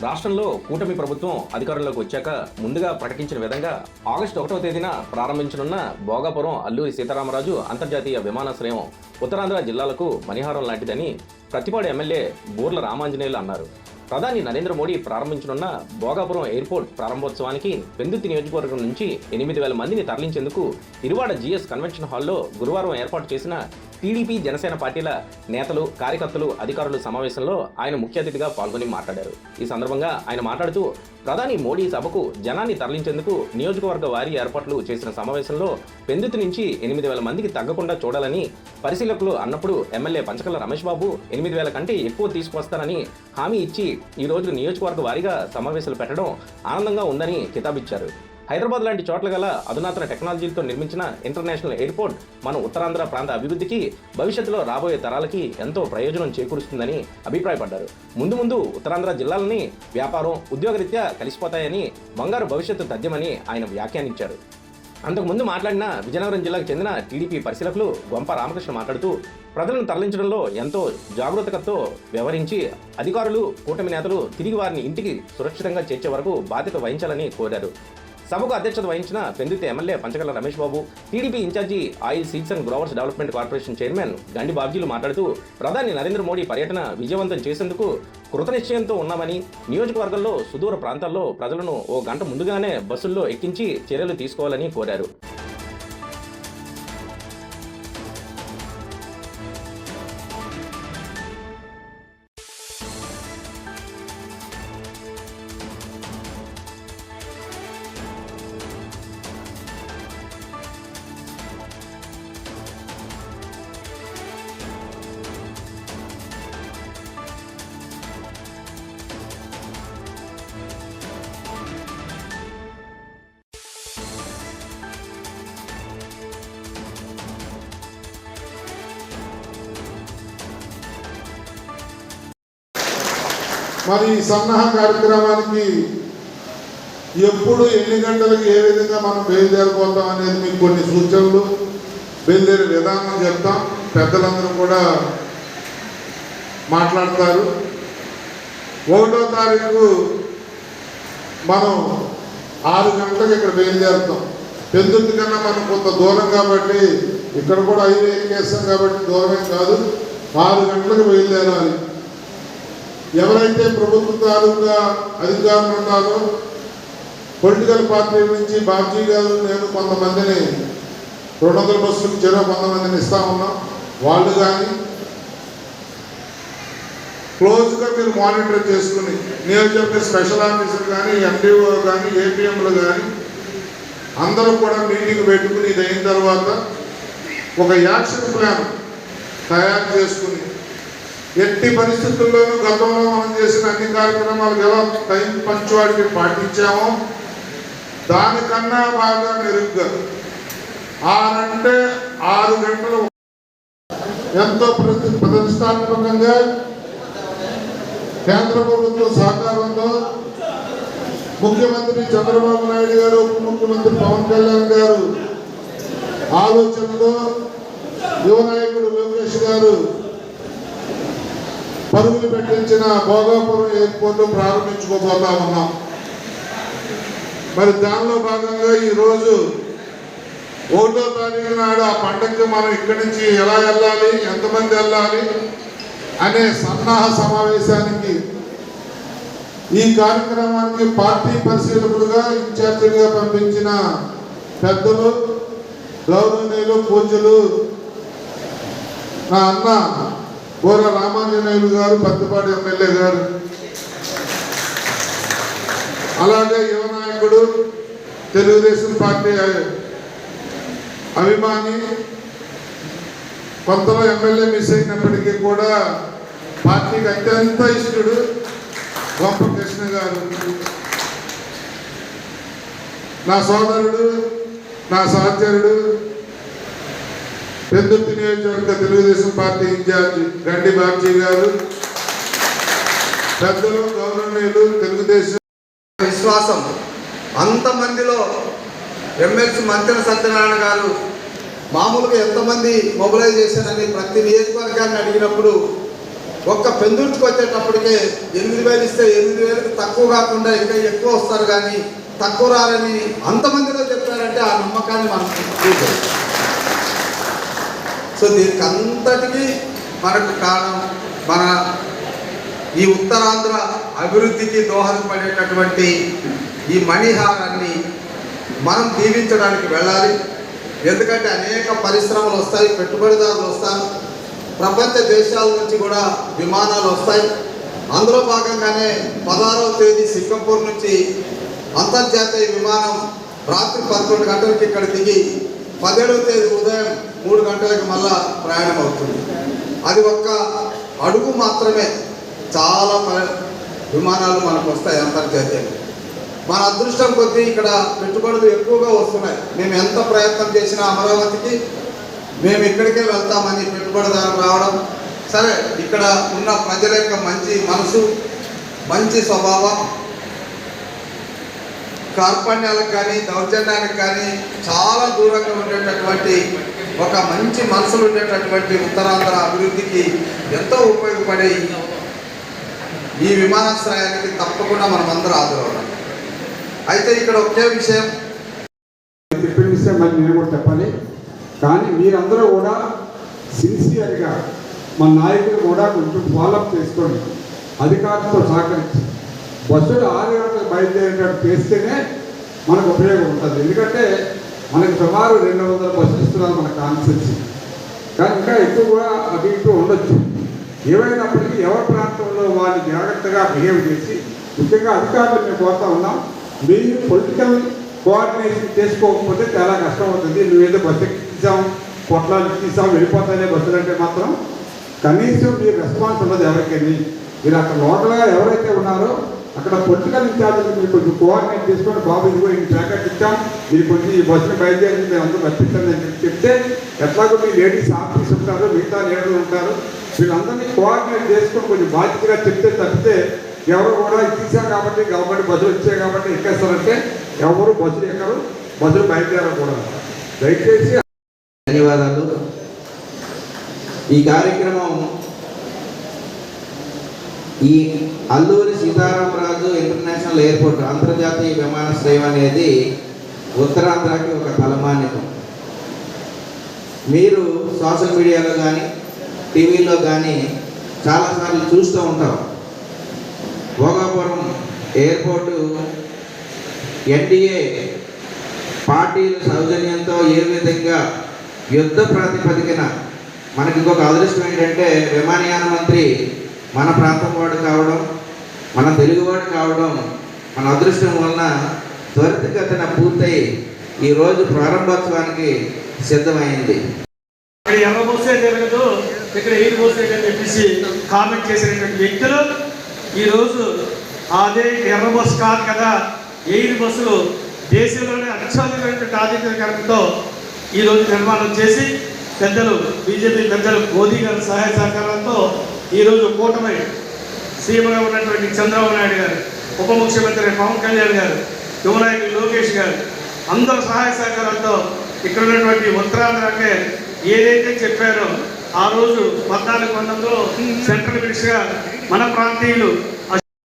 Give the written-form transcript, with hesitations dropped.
రాష్ట్రంలో కూటమి ప్రభుత్వం అధికారంలోకి వచ్చాక ముందుగా ప్రకటించిన విధంగా ఆగస్టు 1వ తేదీన ప్రారంభించనున్న భోగాపురం అల్లూరి సీతారామరాజు అంతర్జాతీయ విమానాశ్రయం ఉత్తరాంధ్ర జిల్లాలకు మణిహారం లాంటిదని ప్రతిపాడు ఎమ్మెల్యే బూర్ల రామాంజనేయులు అన్నారు. ప్రధాని నరేంద్ర మోడీ ప్రారంభించనున్న భోగాపురం ఎయిర్పోర్ట్ ప్రారంభోత్సవానికి పెందుర్తి నియోజకవర్గం నుంచి 8,000 మందిని తరలించేందుకు ఇరువాడ జీఎస్ కన్వెన్షన్ హాల్లో గురువారం ఏర్పాటు చేసిన టీడీపీ జనసేన పార్టీల నేతలు, కార్యకర్తలు, అధికారుల సమావేశంలో ఆయన ముఖ్య అతిథిగా పాల్గొని మాట్లాడారు. ఈ సందర్భంగా ఆయన మాట్లాడుతూ ప్రధాని మోడీ సభకు జనాన్ని తరలించేందుకు నియోజకవర్గ వారీ ఏర్పాట్లు చేసిన సమావేశంలో పెందుర్తి నుంచి 8,000 మందికి తగ్గకుండా చూడాలని పరిశీలకులు అన్నప్పుడు ఎమ్మెల్యే పంచకర్ల రమేష్ బాబు 8,000 కంటే ఎక్కువ తీసుకువస్తారని హామీ ఇచ్చి ఈ రోజు నియోజకవర్గ వారీగా సమావేశాలు పెట్టడం ఆనందంగా ఉందని కితాబిచ్చారు. హైదరాబాద్ లాంటి చోట్ల గల అధునాతన టెక్నాలజీలతో నిర్మించిన ఇంటర్నేషనల్ ఎయిర్పోర్ట్ మన ఉత్తరాంధ్ర ప్రాంత అభివృద్ధికి, భవిష్యత్తులో రాబోయే తరాలకి ఎంతో ప్రయోజనం చేకూరుస్తుందని అభిప్రాయపడ్డారు. ముందు ఉత్తరాంధ్ర జిల్లాలని వ్యాపారం, ఉద్యోగరీత్యా కలిసిపోతాయని, బంగారు భవిష్యత్తు తథ్యమని ఆయన వ్యాఖ్యానించారు. అంతకుముందు మాట్లాడిన విజయనగరం జిల్లాకు చెందిన టీడీపీ పరిశీలకులు గొంప రామకృష్ణ మాట్లాడుతూ ప్రజలను తరలించడంలో ఎంతో జాగరూకతతో వ్యవహరించి అధికారులు, కూటమి నేతలు తిరిగి వారిని ఇంటికి సురక్షితంగా చేర్చే వరకు బాధ్యత వహించాలని కోరారు. సభకు అధ్యక్షత వహించిన Pendurthi MLA Panchakarla Ramesh Babu, TDP in charge oil seeds and growers development corporation chairman Gandi బాబ్జీలు మాట్లాడుతూ ప్రధాని నరేంద్ర మోడీ పర్యటన విజయవంతం చేసేందుకు కృతనిశ్చయంతో ఉన్నామని, నియోజకవర్గంలో సుదూర ప్రాంతాల్లో ప్రజలను ఓ గంట ముందుగానే బస్సుల్లో ఎక్కించి చర్యలు తీసుకోవాలని కోరారు. మరి ఈ సన్నాహ కార్యక్రమానికి ఎప్పుడు ఎన్ని గంటలకు ఏ విధంగా మనం బయలుదేరిపోతాం అనేది మీకు కొన్ని సూచనలు, బయలుదేరే విధానం చెప్తాం. పెద్దలందరూ కూడా మాట్లాడతారు. 1వ తారీఖు మనం 6 గంటలకు ఇక్కడ బయలుదేరుతాం. పెందుర్తి కన్నా మనం కొంత దూరం కాబట్టి ఇక్కడ కూడా 5 ఎక్కేస్తాం కాబట్టి దూరమే కాదు. 6 గంటలకు బయలుదేరాలి. ఎవరైతే ప్రభుత్వ తాలూకా అధికారులు ఉన్నారో పొలిటికల్ పార్టీల నుంచి బాబ్జీ గారు, నేను కొంతమందిని 200 బస్సులకు చెరవ కొంతమందిని ఇస్తా ఉన్నాం. వాళ్ళు కానీ క్లోజ్గా మీరు మానిటర్ చేసుకుని నియోజకవర్గ స్పెషల్ ఆఫీసర్ కానీ, ఎండిఓ కానీ, ఏపీఎంలు కానీ అందరూ కూడా మీటింగ్ పెట్టుకుని ఇది అయిన తర్వాత ఒక యాక్షన్ ప్లాన్ తయారు చేసుకుని ఎట్టి పరిస్థితుల్లోనూ గతంలో మనం చేసిన అన్ని కార్యక్రమాలు ఎలా టైం పంచువాడికి పాటించామో దానికన్నా బాగా మెరుగ్గా 6 అంటే 6 గంటలు ఎంతో ప్రతిష్టాత్మకంగా కేంద్ర ప్రభుత్వ సహకారంతో ముఖ్యమంత్రి చంద్రబాబు నాయుడు గారు, ఉప ముఖ్యమంత్రి పవన్ కళ్యాణ్ గారు ఆలోచనతో యువ నాయకుడు లోకేష్ గారు పరుగులు పెట్టించిన భోగాపురం ఎయిర్పోర్ట్ ప్రారంభించుకోబోతా ఉన్నాం. మరి దానిలో భాగంగా ఈరోజు 1వ తారీఖు నాడు ఆ పండగకి మనం ఇక్కడి నుంచి ఎలా వెళ్ళాలి, ఎంతమంది వెళ్ళాలి అనే సన్నాహ సమావేశానికి ఈ కార్యక్రమానికి పార్టీ పరిశీలకులుగా, ఇన్ఛార్జీలుగా పంపించిన పెద్దలు, గౌరవనీయులు, పూజ్యులు నా అన్న బూర్ల రామాంజనేయులు గారు, పత్తిపాడు ఎమ్మెల్యే గారు, అలాగే యువ నాయకుడు, తెలుగుదేశం పార్టీ అభిమాని, కొంతలో ఎమ్మెల్యే మిస్ అయినప్పటికీ కూడా పార్టీకి అత్యంత ఇష్టడు గొంప కృష్ణ గారు, నా సోదరుడు, నా సహచరుడు, పెందుర్తి నియోజకవర్గ తెలుగుదేశం పార్టీ ఇన్ఛార్జి గండి బాబ్జీ గారు, పెద్దలు, గౌరవనీయులు, తెలుగుదేశం విశ్వాసం అంతమందిలో ఎమ్మెల్సీ మంత్రి సత్యనారాయణ గారు మామూలుగా ఎంతమంది మొబిలైజ్ చేశారని ప్రతి నియోజకవర్గాన్ని అడిగినప్పుడు ఒక్క పెందుర్తికి వచ్చేటప్పటికే 8,000 ఇస్తే 8,000కి తక్కువ కాకుండా ఇంకా ఎక్కువ వస్తారు కానీ తక్కువ రారని అంతమందిలో చెప్పారంటే ఆ నమ్మకాన్ని మనం చూద్దాం. సో దీనికి అంతటికీ మనకు కారణం మన ఈ ఉత్తరాంధ్ర అభివృద్ధికి దోహదపడేటటువంటి ఈ మణిహారాన్ని మనం దీవించడానికి వెళ్ళాలి. ఎందుకంటే అనేక పరిశ్రమలు వస్తాయి, పెట్టుబడిదారులు వస్తారు, ప్రపంచ దేశాల నుంచి కూడా విమానాలు వస్తాయి. అందులో భాగంగానే 16వ తేదీ సింగపూర్ నుంచి అంతర్జాతీయ విమానం రాత్రి 11 గంటలకి ఇక్కడ దిగి 17వ తేదీ ఉదయం 3 గంటలకు మళ్ళా ప్రయాణం అవుతుంది. అది ఒక్క అడుగు మాత్రమే. చాలా విమానాలు మనకు వస్తాయి అంతర్జాతీయంగా. మన అదృష్టం కొద్దీ ఇక్కడ పెట్టుబడులు ఎక్కువగా వస్తున్నాయి. మేము ఎంత ప్రయత్నం చేసినా అమరావతికి మేము ఇక్కడికే వెళ్తామని పెట్టుబడిదారులు రావడం, సరే ఇక్కడ ఉన్న ప్రజల యొక్క మంచి మనసు, మంచి స్వభావం, కార్పణ్యాలకు కానీ దౌర్జన్యానికి కానీ చాలా దూరంగా ఉండేటటువంటి ఒక మంచి మనసులు ఉండేటటువంటి ఉత్తరాంధ్ర అభివృద్ధికి ఎంతో ఉపయోగపడే ఈ విమానాశ్రయానికి తప్పకుండా మనం అందరూ హాజరవ్వాలి. అయితే ఇక్కడ ఒకే విషయం చెప్పిన విషయం మరి నేను కూడా చెప్పాలి. కానీ మీరందరూ కూడా సిన్సియర్గా మన నాయకులు కూడా కొంచెం ఫాలోఅప్ చేసుకోండి, అధికారులతో సహకరించి బస్సులు 6 గంటలకు బయలుదేరేటట్టు చేస్తేనే మనకు ఉపయోగం ఉంటుంది. ఎందుకంటే మనకి సుమారు 200 బస్సులు ఇస్తున్నారు మన కాన్స్టిట్యూన్సీ, కానీ ఇంకా ఎక్కువ కూడా అటు ఇటు ఉండొచ్చు. ఏమైనప్పటికీ ఎవరి ప్రాంతంలో వాళ్ళు జాగ్రత్తగా బిహేవ్ చేసి, ముఖ్యంగా అధికారులు మేము కోరుతా ఉన్నాం, మీరు పొలిటికల్ కోఆర్డినేషన్ చేసుకోకపోతే చాలా కష్టం అవుతుంది. నువ్వేదో బస్సు ఎక్కించాం, పొట్లాలు ఎక్కించాం, వెళ్ళిపోతానే బస్సులు అంటే మాత్రం కనీసం మీరు రెస్పాన్స్ ఉన్నది ఎవరికైనా. మీరు అక్కడ లోకల్గా ఎవరైతే ఉన్నారో అక్కడ పొలిటికల్ ఇన్ఛార్జ్ మీరు కొంచెం కోఆర్డినేట్ చేసుకొని, బాబు ఇదిగో ఈ ప్యాకెట్ ఇచ్చాం, మీరు కొంచెం ఈ బస్సుని బయలుదేరి మేము అందరూ రప్పించండి అని చెప్తే, ఎట్లాగో మీ లేడీస్ ఆఫీస్ ఉంటారు, మిగతా లీడర్లు ఉంటారు, వీళ్ళందరినీ కోఆర్డినేట్ చేసుకొని కొంచెం బాధ్యతగా చెప్తే తప్పితే ఎవరు కూడా ఇచ్చాం కాబట్టి గవర్నమెంట్ బస్సులు వచ్చాయి కాబట్టి ఎక్కేస్తారంటే ఎవరు బస్సులు ఎక్కరు, బస్సులు బయలుదేరకూడదు. దయచేసి ధన్యవాదాలు. ఈ కార్యక్రమం ఈ అల్లూరి సీతారామరాజు ఇంటర్నేషనల్ ఎయిర్పోర్ట్ అంతర్జాతీయ విమానాశ్రయం అనేది ఉత్తరాంధ్రకి ఒక తలమానికం. మీరు సోషల్ మీడియాలో కానీ టీవీలో కానీ చాలాసార్లు చూస్తూ ఉంటాం. భోగాపురం ఎయిర్పోర్టు ఎన్డీఏ పార్టీల సౌజన్యంతో ఏ విధంగా యుద్ధ ప్రాతిపదికన, మనకి ఇంకొక అదృష్టం ఏంటంటే విమానయాన మంత్రి మన ప్రాంతం వాడు కావడం, మన తెలుగువాడు కావడం మన అదృష్టం వలన త్వరితగతిన పూర్తయి ఈరోజు ప్రారంభోత్సవానికి సిద్ధమైంది. ఇక్కడ ఎర్ర బస్సే జరగదు, ఇక్కడ ఎయిర్ బస్సే అని చెప్పేసి కామెంట్ చేసినటువంటి వ్యక్తులు ఈరోజు అదే ఎర్ర బస్సు కాదు కదా, ఎయిర్ బస్సులు దేశంలోనే అత్యధికమైనటువంటి ఆధిక్యతతో ఈరోజు నిర్మాణం చేసి పెద్దలు బీజేపీ పెద్దలు మోదీ గారి సహాయ సహకారాలతో ఈరోజు కూటమి సీఎంగా ఉన్నటువంటి చంద్రబాబు నాయుడు గారు, ఉప ముఖ్యమంత్రి పవన్ కళ్యాణ్ గారు, యువ నాయకులు లోకేష్ గారు అందరూ సహాయ సహకారాలతో ఇక్కడ ఉన్నటువంటి ఉత్తరాంధ్రకే ఏదైతే చెప్పారో ఆ రోజు 14 సెంట్రల్ మినిస్టర్గా మన ప్రాంతీయులు